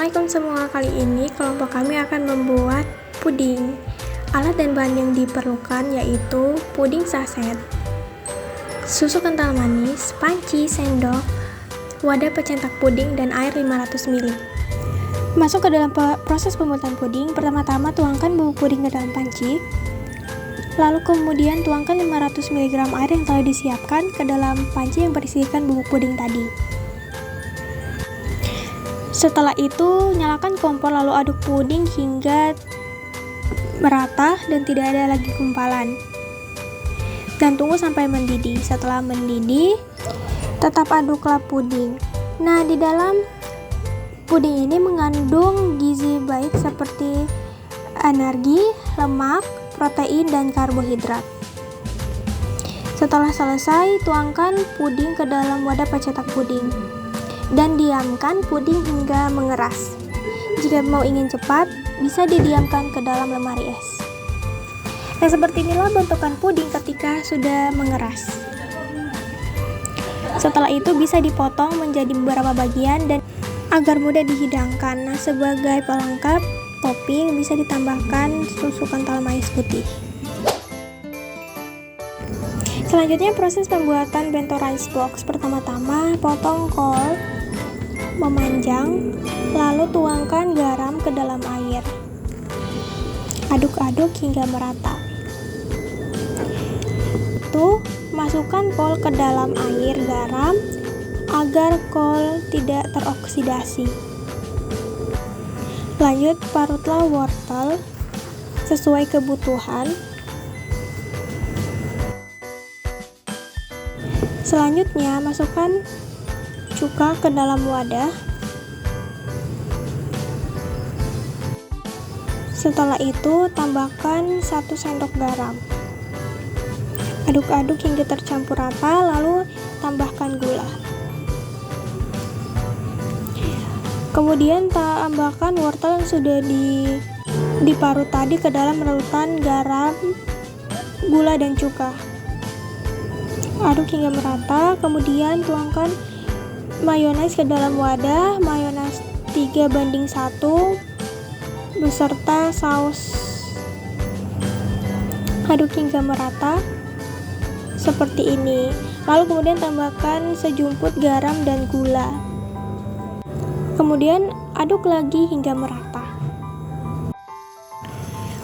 Assalamualaikum semua, kali ini kelompok kami akan membuat puding. Alat dan bahan yang diperlukan yaitu puding saset, susu kental manis, panci, sendok, wadah pencetak puding, dan air 500 ml. Masuk ke dalam proses pembuatan puding. Pertama-tama tuangkan bubuk puding ke dalam panci. Lalu kemudian tuangkan 500 mg air yang telah disiapkan ke dalam panci yang berisikan bubuk puding tadi. Setelah itu, nyalakan kompor lalu aduk puding hingga merata dan tidak ada lagi gumpalan. Dan tunggu sampai mendidih. Setelah mendidih, tetap aduklah puding. Nah, di dalam puding ini mengandung gizi baik seperti energi, lemak, protein, dan karbohidrat. Setelah selesai, tuangkan puding ke dalam wadah pencetak puding dan diamkan puding hingga mengeras. Jika mau ingin cepat, bisa didiamkan ke dalam lemari es. Nah, seperti inilah bentukan puding ketika sudah mengeras. Setelah itu bisa dipotong menjadi beberapa bagian dan agar mudah dihidangkan. Nah, sebagai pelengkap topping bisa ditambahkan susu kental manis putih. Selanjutnya proses pembuatan bento rice box. Pertama-tama potong kol memanjang, lalu tuangkan garam ke dalam air. Aduk-aduk hingga merata. Masukkan kol ke dalam air garam agar kol tidak teroksidasi. Lanjut, parutlah wortel sesuai kebutuhan. Selanjutnya, masukkan cuka ke dalam wadah. Setelah itu, tambahkan 1 sendok garam. Aduk-aduk hingga tercampur rata, lalu tambahkan gula. Kemudian tambahkan wortel yang sudah diparut tadi ke dalam larutan garam, gula, dan cuka. Aduk hingga merata, kemudian tuangkan mayones ke dalam wadah, mayones 3:1 beserta saus. Aduk hingga merata seperti ini. Lalu kemudian tambahkan sejumput garam dan gula. Kemudian aduk lagi hingga merata.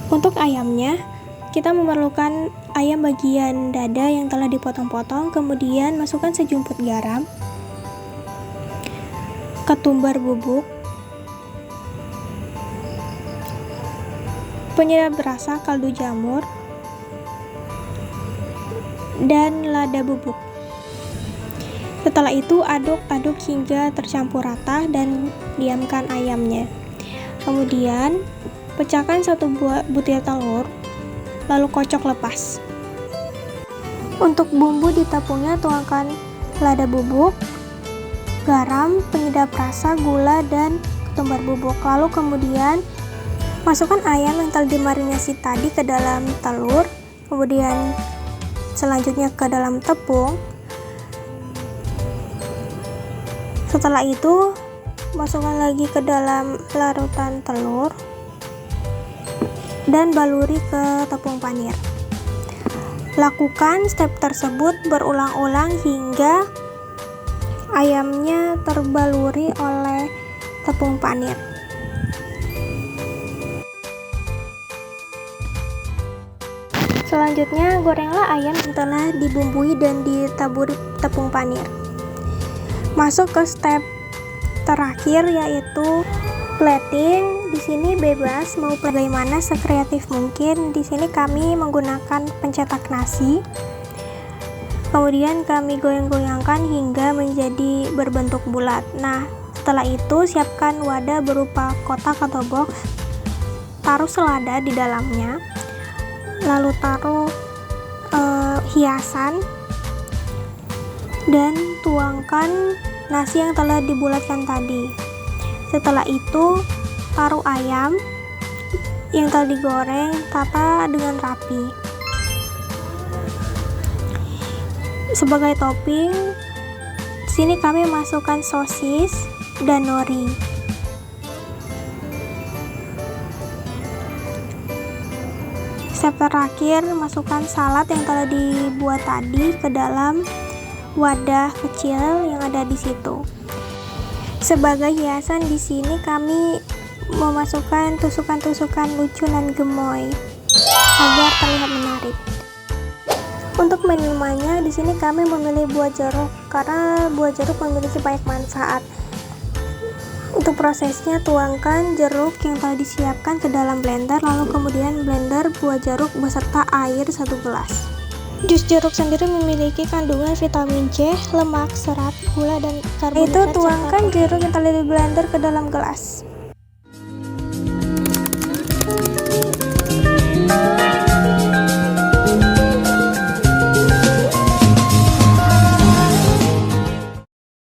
Untuk ayamnya, kita memerlukan ayam bagian dada yang telah dipotong-potong, kemudian masukkan sejumput garam, ketumbar bubuk, penyedap rasa kaldu jamur, dan lada bubuk. Setelah itu aduk-aduk hingga tercampur rata dan diamkan ayamnya. Kemudian pecahkan 1 butir telur, lalu kocok lepas. Untuk bumbu di tepungnya tuangkan lada bubuk, garam, penyedap rasa, gula, dan ketumbar bubuk. Lalu kemudian masukkan ayam yang telah dimarinasi tadi ke dalam telur, kemudian selanjutnya ke dalam tepung. Setelah itu, masukkan lagi ke dalam larutan telur dan baluri ke tepung panir. Lakukan step tersebut berulang-ulang hingga ayamnya terbaluri oleh tepung panir. Selanjutnya, gorenglah ayam yang telah dibumbui dan ditaburi tepung panir. Masuk ke step terakhir yaitu plating. Di sini bebas mau bagaimana, sekreatif mungkin. Di sini kami menggunakan pencetak nasi. Kemudian kami goyang-goyangkan hingga menjadi berbentuk bulat. Nah, setelah itu siapkan wadah berupa kotak atau box. Taruh selada di dalamnya. Lalu taruh hiasan dan tuangkan nasi yang telah dibulatkan tadi. Setelah itu taruh ayam yang telah digoreng, tata dengan rapi. Sebagai topping, di sini kami masukkan sosis dan nori. Step terakhir, masukkan salad yang telah dibuat tadi ke dalam wadah kecil yang ada di situ. Sebagai hiasan di sini kami memasukkan tusukan-tusukan lucu dan gemoy agar terlihat menarik. Untuk minumannya di sini kami memilih buah jeruk karena buah jeruk memiliki banyak manfaat. Untuk prosesnya, tuangkan jeruk yang telah disiapkan ke dalam blender, lalu kemudian blender buah jeruk beserta air 1 gelas. Jus jeruk sendiri memiliki kandungan vitamin C, lemak, serat, gula, dan karbohidrat. Tuangkan jeruk yang telah di blender ke dalam gelas.